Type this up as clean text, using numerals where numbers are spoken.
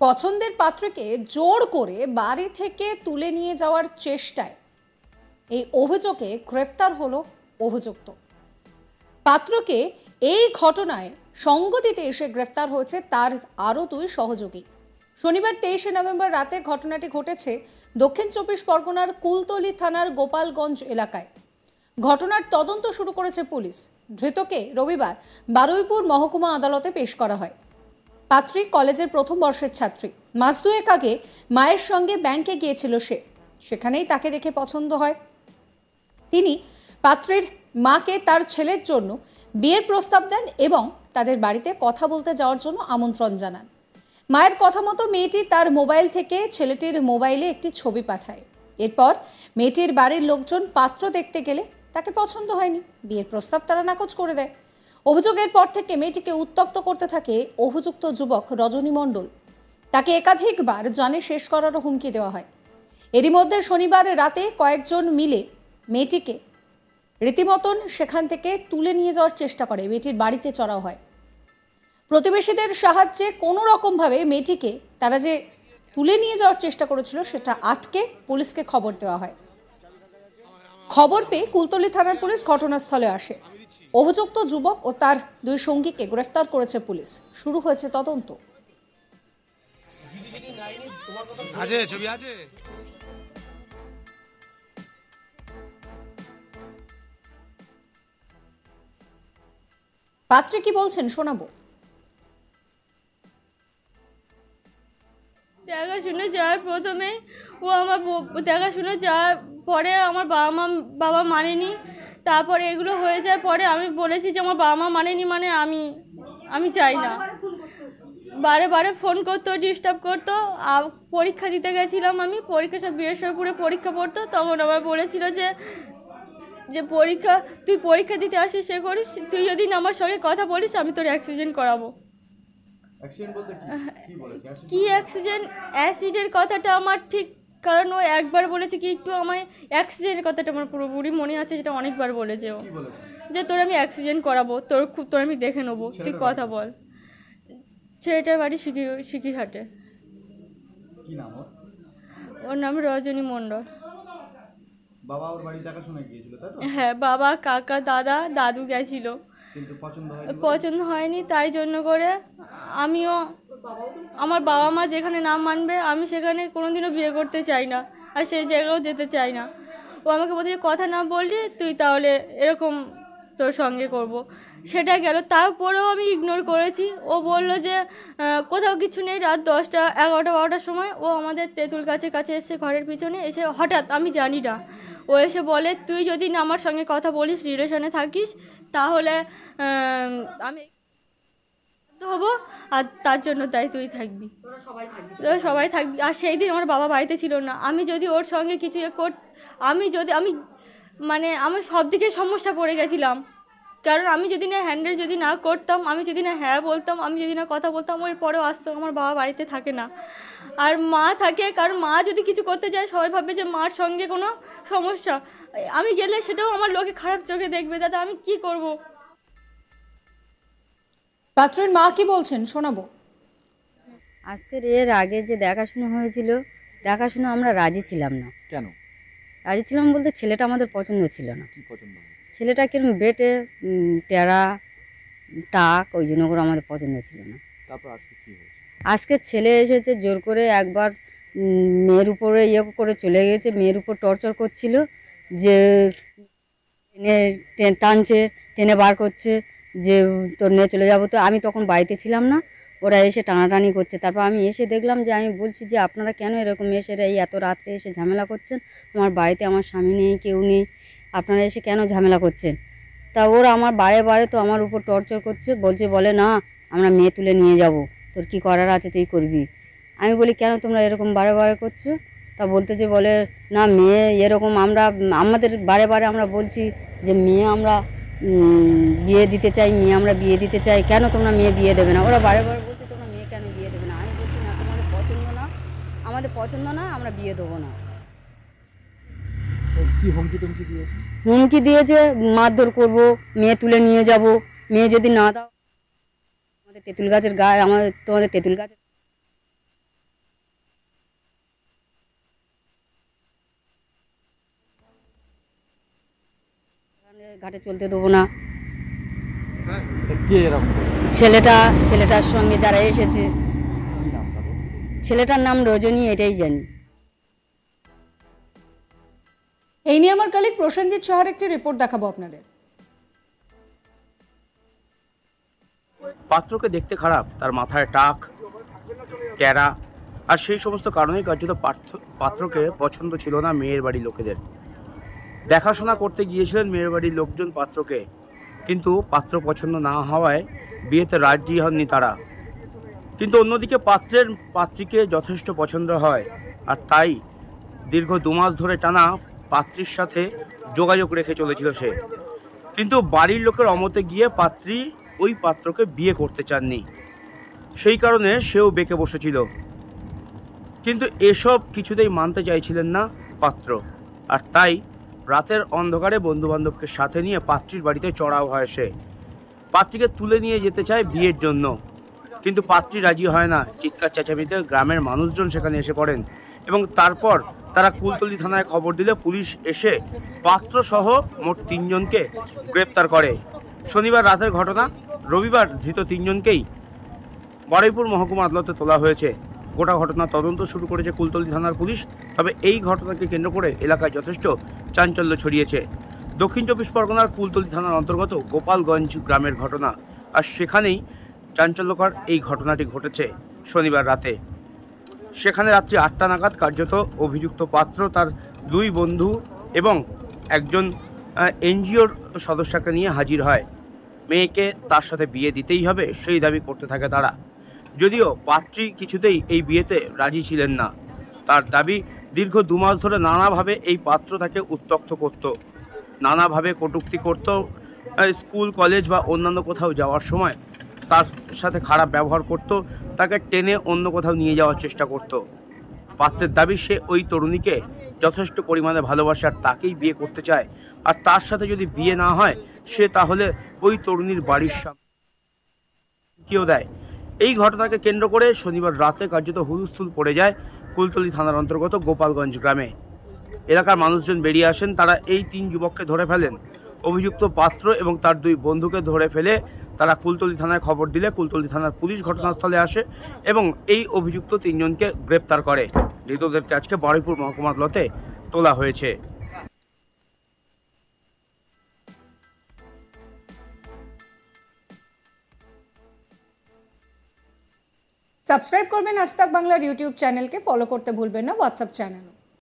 পছন্দের পাত্রকে জোর করে বাড়ি থেকে তুলে নিয়ে যাওয়ার চেষ্টায় এই অভিযোগে গ্রেফতার হলো অভিযুক্ত। পাত্রকে এই ঘটনায় সঙ্গ দিতে এসে গ্রেফতার হয়েছে তার আরও দুই সহযোগী। শনিবার 23শে নভেম্বর রাতে ঘটনাটি ঘটেছে দক্ষিণ চব্বিশ পরগনার কুলতলি থানার গোপালগঞ্জ এলাকায়। ঘটনার তদন্ত শুরু করেছে পুলিশ। ধৃতকে রবিবার বারুইপুর মহকুমা আদালতে পেশ করা হয়। পাত্রী কলেজের প্রথম বর্ষের ছাত্রী। মাস দুয়েক আগে মায়ের সঙ্গে ব্যাংকে গিয়েছিল সে, সেখানেই তাকে দেখে পছন্দ হয়। তিনি পাত্রীর মাকে তার ছেলের জন্য বিয়ের প্রস্তাব দেন এবং তাদের বাড়িতে কথা বলতে যাওয়ার জন্য আমন্ত্রণ জানান। মায়ের কথা মতো মেয়েটি তার মোবাইল থেকে ছেলেটির মোবাইলে একটি ছবি পাঠায়। এরপর মেয়েটির বাড়ির লোকজন পাত্র দেখতে গেলে তাকে পছন্দ হয়নি, বিয়ের প্রস্তাব তারা নাকচ করে দেয়। অভিযোগের পর থেকে মেয়েটিকে উত্ত্যক্ত করতে থাকে অভিযুক্ত যুবক রজনী মণ্ডল। তাকে একাধিকবার জানে শেষ করারও হুমকি দেওয়া হয়। এরই মধ্যে শনিবার রাতে কয়েকজন মিলে মেয়েটিকে রীতিমতন সেখান থেকে তুলে নিয়ে যাওয়ার চেষ্টা করে। মেয়েটির বাড়িতে চড়াও হয়। প্রতিবেশীদের সাহায্যে কোনো রকমভাবে মেয়েটিকে তারা যে তুলে নিয়ে যাওয়ার চেষ্টা করেছিল সেটা আটকে পুলিশকে খবর দেওয়া হয়। খবর পেয়ে কুলতলি থানার পুলিশ ঘটনাস্থলে আসে। অভিযুক্ত যুবক ও তার দুই সঙ্গীকে গ্রেফতার করেছে পুলিশ। শুরু হয়েছে তদন্ত। পাত্রী কি বলছেন শোনাবো। দেখাশুনে যাওয়ার প্রথমে ও আমার দেখাশুনে যাওয়ার পরে আমার বাবা মানেনি। তারপরে এগুলো হয়ে যাওয়ার পরে আমি বলেছি যে আমার বাবা মা মানেনি, মানে আমি চাই না। বারে বারে ফোন করতো, ডিস্টার্ব করতো। পরীক্ষা দিতে গেছিলাম, আমি পরীক্ষা সব বৃহস্পতিপুরে পরীক্ষা পড়তো। তখন আমার বলেছিল যে তুই পরীক্ষা দিতে আসিস, সে করিস, তুই যদি না আমার সঙ্গে কথা বলিস আমি তোর অ্যাক্সিডেন্ট করাবো। কি অ্যাক্সিডেন্ট? অ্যাসিডের কথাটা আমার ঠিক, কারণ ও একবার বলেছে কি একটু আমায় অ্যাক্সিডেন্টের কথাটা আমার পুরোপুরি মনে আছে, যেটা অনেকবার বলেছে ও, যে তোর আমি অ্যাক্সিডেন্ট করাবো, তোর আমি দেখে নেবো, তুই কথা বল। ছেলেটার বাড়ি শিকিরহাটে। ওর নাম রজনী মণ্ডল। বাবা ওর বাড়ি দেখাশোনা গিয়েছিল তাই তো? হ্যাঁ, বাবা, কাকা, দাদু গেছিল, কিন্তু পছন্দ হয়নি। তাই জন্য করে আমিও, আমার বাবা মা যেখানে নাম মানবে আমি সেখানে কোনোদিনও বিয়ে করতে চাই না, আর সেই জায়গাও যেতে চাই না। ও আমাকে বলছে কথা না বললি তুই তাহলে এরকম তোর সঙ্গে করব। সেটা গেল, তারপরেও আমি ইগনোর করেছি। ও বলল যে কোথাও কিছু নেই। রাত 10টা 11টা 12টার সময় ও আমাদের তেঁতুল গাছের কাছে এসে, ঘরের পিছনে এসে হঠাৎ, আমি জানি না, ও এসে বলে তুই যদি না আমার সঙ্গে কথা বলিস, রিলেশনে থাকিস, তাহলে আমি হবো, আর তার জন্য তাই তুই থাকবি, তোরা সবাই থাকবি। আর সেই দিন আমার বাবা বাড়িতে ছিল না। আমি যদি ওর সঙ্গে কিছু আমি আমার সব দিকে সমস্যা পড়ে গেছিলাম। কারণ আমি যদি না হ্যান্ডেল যদি না করতাম, আমি যদি না হ্যাঁ বলতাম, আমি যদি না কথা বলতাম, ওর পরেও আসতো। আমার বাবা বাড়িতে থাকে না, আর মা থাকে। কারণ মা যদি কিছু করতে যায় সবাই ভাববে যে মার সঙ্গে কোনো সমস্যা, আমি গেলে সেটাও আমার লোকে খারাপ চোখে দেখবে। দাদা আমি কি করব? পাত্রের মা কি বলছেন শোনাবো। আজকের এর আগে যে দেখাশুনো হয়েছিল, দেখাশুনো আমরা রাজি ছিলাম না। কেন রাজি ছিলাম বলতে ছেলেটা আমাদের পছন্দ ছিল না। কি পছন্দ? ছেলেটা কিরম বেটে, টেরা, টাক, ওই জন্য করে আমাদের পছন্দ ছিল না। তারপর আজকে কি হয়েছে? আজকে ছেলে এসেছে জোর করে, একবার মেয়ের উপরে করে চলে গেছে। মেয়ের উপর টর্চার করছিল, যে টেনে টানছে, টেনে বার করছে, যে তোর নিয়ে চলে যাবো। তো আমি তখন বাড়িতে ছিলাম না, ওরা এসে টানাটানি করছে। তারপর আমি এসে দেখলাম, যে আমি বলছি যে আপনারা কেন এরকম এসে এই এত রাত্রে এসে ঝামেলা করছেন? আমার বাড়িতে আমার স্বামী নেই, কেউ নেই, আপনারা এসে কেন ঝামেলা করছেন? তা ওরা আমার বারে বারে তো আমার উপর টর্চার করছে, বলে না আমরা মেয়ে তুলে নিয়ে যাব, তোর কি করার আছে তুই করবি। আমি বলি কেন তোমরা এরকম বারে বারে করছো? তা বলে না মেয়ে এরকম, আমাদের বারে বারে আমরা বলছি যে মেয়ে আমরা বিয়ে দিতে চাই, আমরা বিয়ে দিতে চাই, কেন তোমরা মেয়ে বিয়ে দেবে না? ওরা বারে বারে বলছে তোমরা মেয়ে কেন বিয়ে দেবে না? আমি বলছি না, তোমাদের পছন্দ না, আমাদের পছন্দ না, আমরা বিয়ে দেবো না। কি হুমকি টুমকি দিয়েছে? হুমকি দিয়েছে মারধর করব, মেয়ে তুলে নিয়ে যাব, মেয়ে যদি না দাও আমাদের তেঁতুল গাছের গায়ে, তোমাদের তেঁতুল গাছের ঘাটে চলতে দেবো না। কে এরকম? ছেলেটার সঙ্গে যারা এসেছে, কি নাম তাদের? ছেলেটার নাম রজনী, এটাই জানি। এই নিয়ে আমার কলিগ প্রসেনজিৎ সাহার একটি রিপোর্ট দেখাবো আপনাদের। পাত্রকে দেখতে খারাপ, তার মাথায় টাক, ট্যারা, আর সেই সমস্ত কারণেই কার্যত পাত্রকে পছন্দ ছিল না মেয়ের বাড়ির লোকেদের। দেখাশোনা করতে গিয়েছিলেন মেয়ের বাড়ির লোকজন পাত্রকে, কিন্তু পাত্র পছন্দ না হওয়ায় বিয়েতে রাজি হননি তারা। কিন্তু অন্যদিকে পাত্রীকে যথেষ্ট পছন্দ হয়, আর তাই দীর্ঘ 2 মাস ধরে টানা পাত্রীর সাথে যোগাযোগ রেখে চলেছিল সে। কিন্তু বাড়ির লোকের অমতে গিয়ে পাত্রী ওই পাত্রকে বিয়ে করতে চাননি, সেই কারণে সেও বেঁকে বসেছিল। কিন্তু এসব কিছুতেই মানতে চাইছিলেন না পাত্র, আর তাই রাতের অন্ধকারে বন্ধুবান্ধবকে সাথে নিয়ে পাত্রীর বাড়িতে চড়াও হয় সে। পাত্রীকে তুলে নিয়ে যেতে চায় বিয়ের জন্য, কিন্তু পাত্রী রাজি হয় না। চিৎকার চেঁচামেচিতে গ্রামের মানুষজন সেখানে এসে পড়েন এবং তারপর তারা কুলতলি থানায় খবর দিলে পুলিশ এসে পাত্রসহ মোট 3 জনকে গ্রেপ্তার করে। শনিবার রাতের ঘটনা। রবিবার ধৃত 3 জনকেই বারুইপুর মহকুমা আদালতে তোলা হয়েছে। গোটা ঘটনা তদন্ত শুরু করেছে কুলতলি থানার পুলিশ। তবে এই ঘটনাকে কেন্দ্র করে এলাকায় যথেষ্ট চাঞ্চল্য ছড়িয়েছে। দক্ষিণ 24 পরগনার কুলতলি থানার অন্তর্গত গোপালগঞ্জ গ্রামের ঘটনা, আর সেখানেই চাঞ্চল্যকর এই ঘটনাটি ঘটেছে শনিবার রাতে। সেখানে রাত্রি 8টা নাগাদ কার্যত অভিযুক্ত পাত্র তার 2 বন্ধু এবং একজন এনজিওর সদস্যকে নিয়ে হাজির হয়। মেয়েকে তার সাথে বিয়ে দিতেই হবে সেই দাবি করতে থাকে তারা, যদিও পাত্রী কিছুতেই এই বিয়েতে রাজি ছিলেন না। তার দাবি, দীর্ঘ 2 মাস ধরে নানাভাবে এই পাত্র তাকে উত্ত্যক্ত করত, নানাভাবে কটূক্তি করত। স্কুল, কলেজ বা অন্যান্য কোথাও যাওয়ার সময় তার সাথে খারাপ ব্যবহার করত, তাকে টেনে অন্য কোথাও নিয়ে যাওয়ার চেষ্টা করত। পাত্রের দাবি, সে ওই তরুণীকে যথেষ্ট পরিমাণে ভালোবাসে আর তাকেই বিয়ে করতে চায়, আর তার সাথে যদি বিয়ে না হয় সে তাহলে ওই তরুণীর বাড়ির সামনে কেউ দেয়। এই ঘটনাকে কেন্দ্র করে শনিবার রাতে কার্যত হুলস্থুল পড়ে যায় কুলতলি থানার অন্তর্গত গোপালগঞ্জ গ্রামে। এলাকার মানুষজন বেরিয়ে আসেন, তারা এই 3 যুবককে ধরে ফেলেন। অভিযুক্ত পাত্র এবং তার 2 বন্ধুকে ধরে ফেলে তারা কুলতলি থানায় খবর দিলে কুলতলি থানার পুলিশ ঘটনাস্থলে আসে এবং এই অভিযুক্ত 3 জনকে গ্রেপ্তার করে। ধৃতদেরকে আজকে বারুইপুর মহকুমা আদালতে তোলা হয়েছে। সাবস্ক্রাইব করবেন আজ তাক বাংলার ইউটিউব চ্যানেলকে, ফলো করতে ভুলবেন না হোয়াটসঅ্যাপ চ্যানেল।